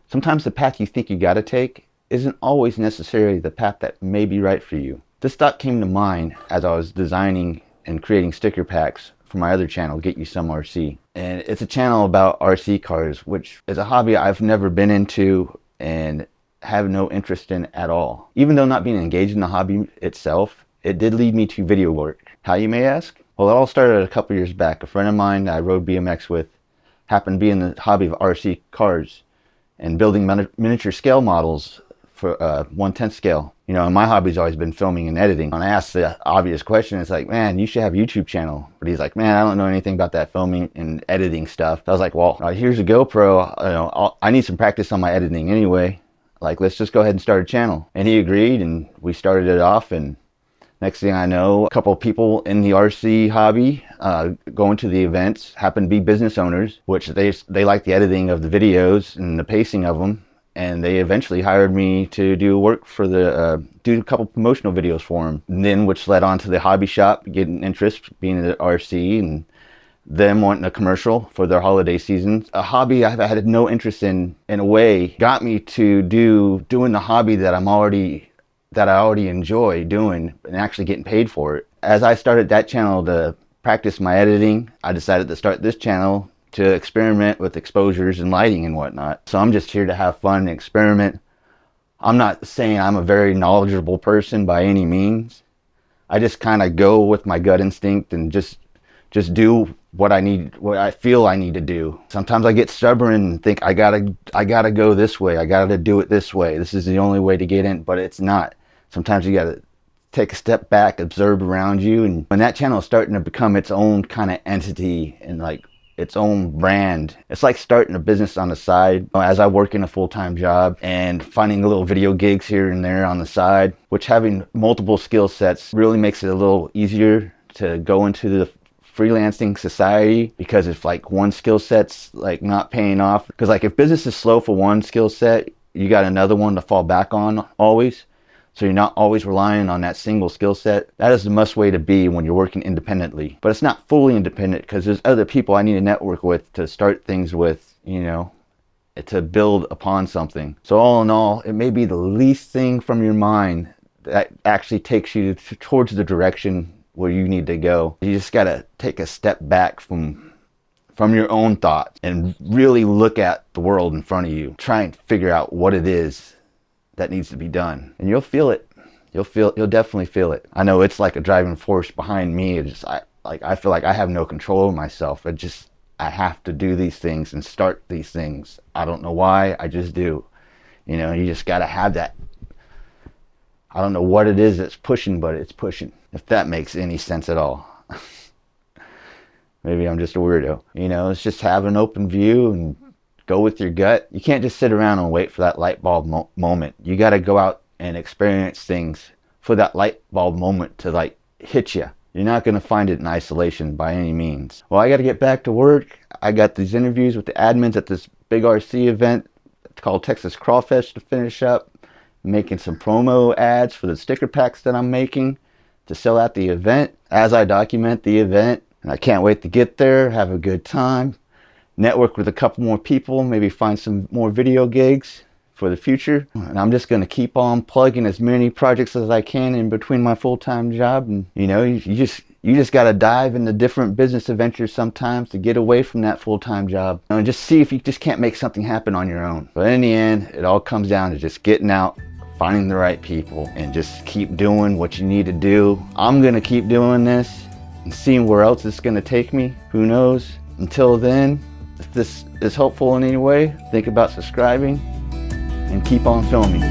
Sometimes the path you think you gotta take isn't always necessarily the path that may be right for you. This thought came to mind as I was designing and creating sticker packs for my other channel, Get You Some RC. And it's a channel about RC cars, which is a hobby I've never been into and have no interest in at all. Even though not being engaged in the hobby itself, it did lead me to video work. How, you may ask? Well, it all started a couple years back. A friend of mine that I rode BMX with happened to be in the hobby of RC cars and building miniature scale models for 1/10 scale. You know, and my hobby's always been filming and editing. When I asked the obvious question, it's like, man, you should have a YouTube channel. But he's like, man, I don't know anything about that filming and editing stuff. I was like, well, here's a GoPro. You know, I need some practice on my editing anyway. Like, let's just go ahead and start a channel. And he agreed, and we started it off. And next thing I know, a couple of people in the RC hobby going to the events happen to be business owners, which they like the editing of the videos and the pacing of them. And they eventually hired me to do work for do a couple promotional videos for them. And then, which led on to the hobby shop getting interest, being at RC, and them wanting a commercial for their holiday seasons. A hobby I've had no interest in a way, got me to doing the hobby that I already enjoy doing and actually getting paid for it. As I started that channel to practice my editing, I decided to start this channel to experiment with exposures and lighting and whatnot. So I'm just here to have fun and experiment. I'm not saying I'm a very knowledgeable person by any means. I just kind of go with my gut instinct and just do what I feel I need to do. Sometimes I get stubborn and think I gotta go this way. I gotta do it this way. This is the only way to get in, but it's not. Sometimes you gotta take a step back, observe around you. And when that channel is starting to become its own kind of entity and like its own brand, it's like starting a business on the side. As I work in a full-time job and finding little video gigs here and there on the side, which having multiple skill sets really makes it a little easier to go into the freelancing society, because if like one skill set's like not paying off, because like if business is slow for one skill set, you got another one to fall back on always. So you're not always relying on that single skill set. That is the must way to be when you're working independently. But it's not fully independent, because there's other people I need to network with to start things with, you know, to build upon something. So all in all, it may be the least thing from your mind that actually takes you towards the direction where you need to go. You just gotta take a step back from your own thoughts and really look at the world in front of you. Try and figure out what it is that needs to be done, and you'll feel it. You'll definitely feel it. I know it's like a driving force behind me. I feel like I have no control over myself. I have to do these things and start these things. I don't know why, I just do. You know, you just gotta have that. I don't know what it is that's pushing, but it's pushing. If that makes any sense at all. Maybe I'm just a weirdo. You know, it's just have an open view and go with your gut. You can't just sit around and wait for that light bulb moment. You got to go out and experience things for that light bulb moment to like hit you. You're not going to find it in isolation by any means. Well, I got to get back to work. I got these interviews with the admins at this big RC event. It's called Texas Crawfest to finish up. I'm making some promo ads for the sticker packs that I'm making to sell at the event as I document the event. And I can't wait to get there, have a good time, network with a couple more people, maybe find some more video gigs for the future. And I'm just going to keep on plugging as many projects as I can in between my full-time job. And you know, you just got to dive into different business adventures sometimes to get away from that full-time job and just see if you just can't make something happen on your own. But in the end, it all comes down to just getting out, finding the right people, and just keep doing what you need to do. I'm going to keep doing this and seeing where else it's going to take me. Who knows? Until then, if this is helpful in any way, think about subscribing and keep on filming.